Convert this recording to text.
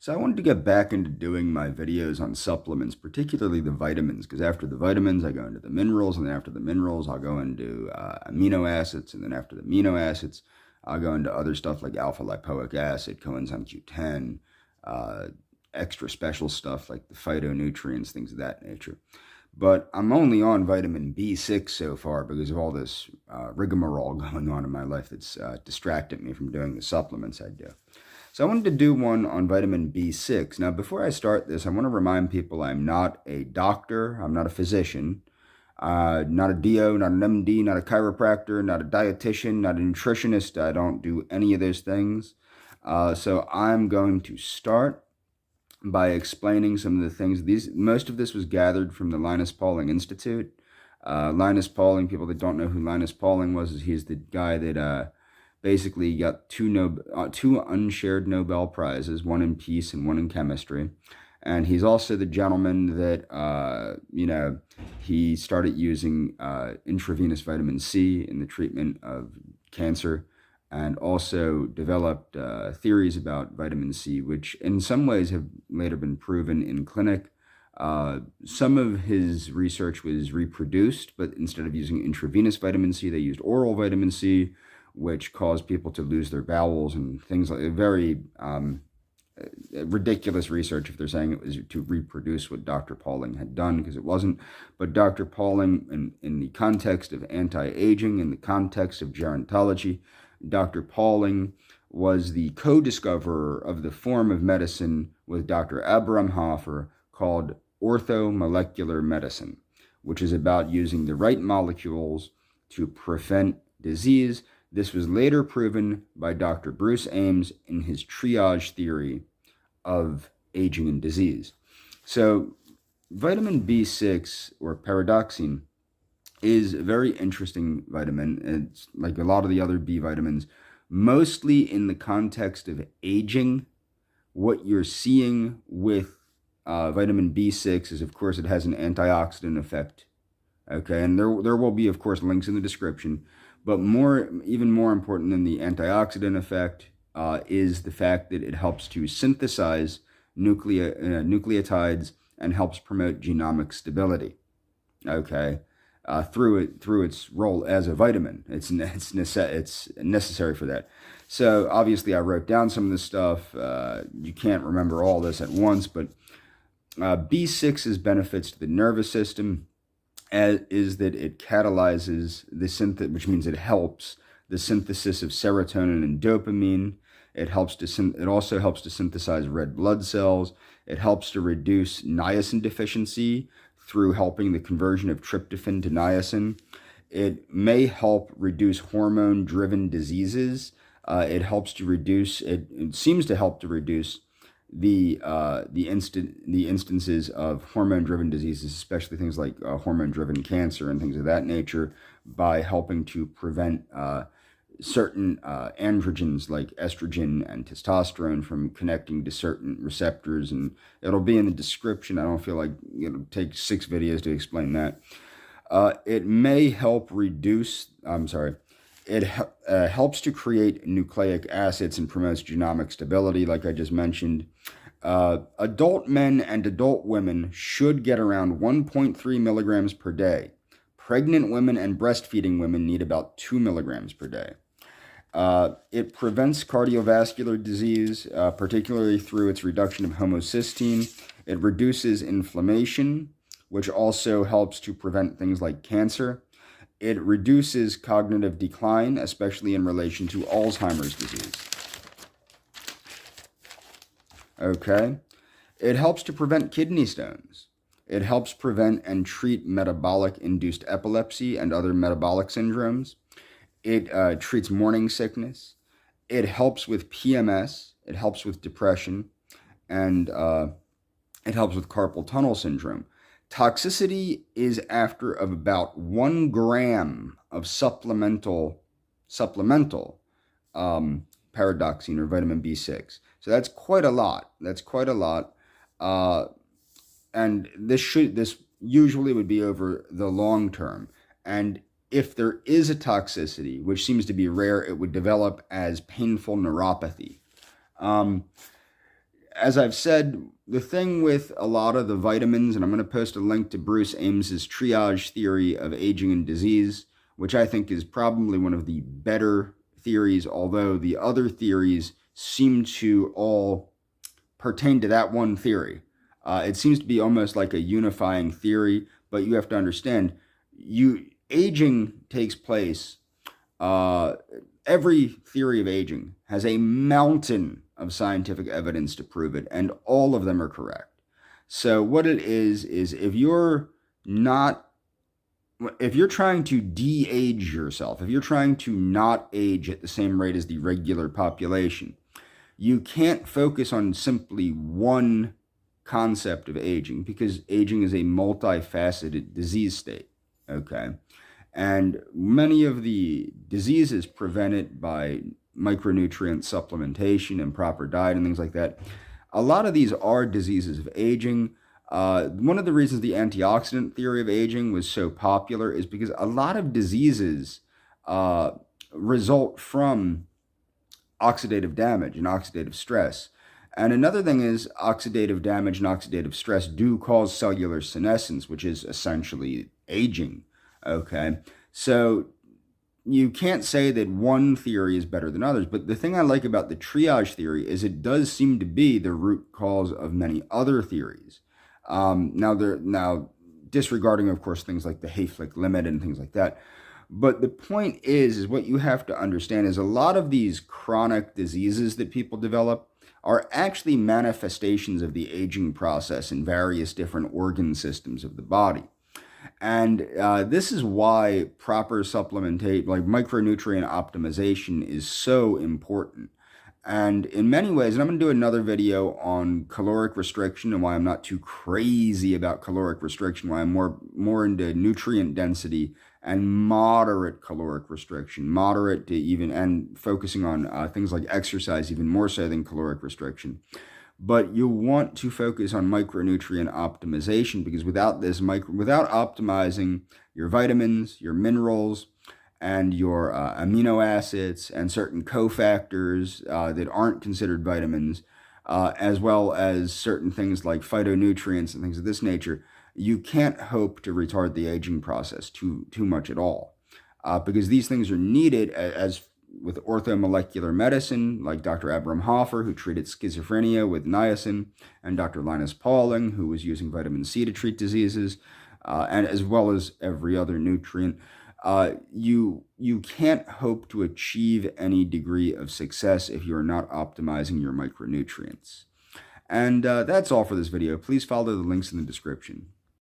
So I wanted to get back into doing my videos on supplements, particularly the vitamins, because after the vitamins, I go into the minerals, and then after the minerals, I'll go into amino acids, and then after the amino acids, I'll go into other stuff like alpha lipoic acid, coenzyme Q10, uh, extra special stuff like the phytonutrients, things of that nature. But I'm only on vitamin B6 so far because of all this rigmarole going on in my life that's distracted me from doing the supplements I do. So I wanted to do one on vitamin B6. Now, before I start this, I want to remind people I'm not a doctor, I'm not a physician, not a DO, not an MD, not a chiropractor, not a dietitian, not a nutritionist. I don't do any of those things. So I'm going to start by explaining some of the things. Most of this was gathered from the Linus Pauling Institute. Linus Pauling, people that don't know who Linus Pauling was, he's the guy that basically got two unshared Nobel Prizes, one in peace and one in chemistry. And he's also the gentleman that, he started using intravenous vitamin C in the treatment of cancer, and also developed theories about vitamin C, which in some ways have later been proven in clinic. Some of his research was reproduced, but instead of using intravenous vitamin C, they used oral vitamin C, which caused people to lose their bowels and things like very ridiculous research if they're saying it was to reproduce what Dr. Pauling had done, because it wasn't. But Dr. Pauling, in the context of anti-aging, in the context of gerontology, Dr. Pauling was the co-discoverer of the form of medicine with Dr. Abraham Hoffer called orthomolecular medicine, which is about using the right molecules to prevent disease. This was later proven by Dr. Bruce Ames in his triage theory of aging and disease. So vitamin B6, or pyridoxine, is a very interesting vitamin. It's like a lot of the other B vitamins, mostly in the context of aging. What you're seeing with vitamin B6 is, of course, it has an antioxidant effect. Okay, and there will be, of course, links in the description. But even more important than the antioxidant effect is the fact that it helps to synthesize nucleotides and helps promote genomic stability. Okay, through its role as a vitamin, it's necessary for that. So obviously, I wrote down some of this stuff. You can't remember all this at once, but B6's benefits to the nervous system is that it catalyzes which means it helps the synthesis of serotonin and dopamine. It also helps to synthesize red blood cells. It helps to reduce niacin deficiency through helping the conversion of tryptophan to niacin. It may help reduce hormone-driven diseases. It seems to help to reduce the instances of hormone-driven diseases, especially things like hormone-driven cancer and things of that nature, by helping to prevent certain androgens like estrogen and testosterone from connecting to certain receptors. And it'll be in the description. I don't feel like it'll take 6 videos to explain that. It may help reduce, it helps to create nucleic acids and promotes genomic stability, like I just mentioned. Adult men and adult women should get around 1.3 milligrams per day. Pregnant women and breastfeeding women need about 2 milligrams per day. It prevents cardiovascular disease, particularly through its reduction of homocysteine. It reduces inflammation, which also helps to prevent things like cancer. It reduces cognitive decline, especially in relation to Alzheimer's disease. Okay. It helps to prevent kidney stones. It helps prevent and treat metabolic-induced epilepsy and other metabolic syndromes. It treats morning sickness. It helps with PMS. It helps with depression. And it helps with carpal tunnel syndrome. Toxicity is after of about 1 gram of supplemental pyridoxine or vitamin B6. So that's quite a lot. And this usually would be over the long term. And if there is a toxicity, which seems to be rare, it would develop as painful neuropathy. as I've said, the thing with a lot of the vitamins, and I'm going to post a link to Bruce Ames's triage theory of aging and disease, which I think is probably one of the better theories, although the other theories seem to all pertain to that one theory. It seems to be almost like a unifying theory, but you have to understand, aging takes place. Every theory of aging has a mountain of scientific evidence to prove it, and all of them are correct. So what it is if you're trying to de-age yourself, if you're trying to not age at the same rate as the regular population, you can't focus on simply one concept of aging, because aging is a multifaceted disease state, okay? And many of the diseases prevented by micronutrient supplementation and proper diet and things like that, a lot of these are diseases of aging. One of the reasons the antioxidant theory of aging was so popular is because a lot of diseases result from oxidative damage and oxidative stress. And another thing is oxidative damage and oxidative stress do cause cellular senescence, which is essentially aging. Okay, so you can't say that one theory is better than others, but the thing I like about the triage theory is it does seem to be the root cause of many other theories. Now disregarding, of course, things like the Hayflick limit and things like that. But the point is what you have to understand is a lot of these chronic diseases that people develop are actually manifestations of the aging process in various different organ systems of the body. And this is why proper supplementation, like micronutrient optimization, is so important. And in many ways, and I'm going to do another video on caloric restriction and why I'm not too crazy about caloric restriction, why I'm more into nutrient density and moderate caloric restriction, moderate to even, and focusing on things like exercise even more so than caloric restriction. But you want to focus on micronutrient optimization, because without without optimizing your vitamins, your minerals, and your amino acids and certain cofactors that aren't considered vitamins, as well as certain things like phytonutrients and things of this nature, you can't hope to retard the aging process too much at all, because these things are needed as with orthomolecular medicine, like Dr. Abraham Hoffer, who treated schizophrenia with niacin, and Dr. Linus Pauling, who was using vitamin C to treat diseases, and as well as every other nutrient. You can't hope to achieve any degree of success if you're not optimizing your micronutrients. And that's all for this video. Please follow the links in the description.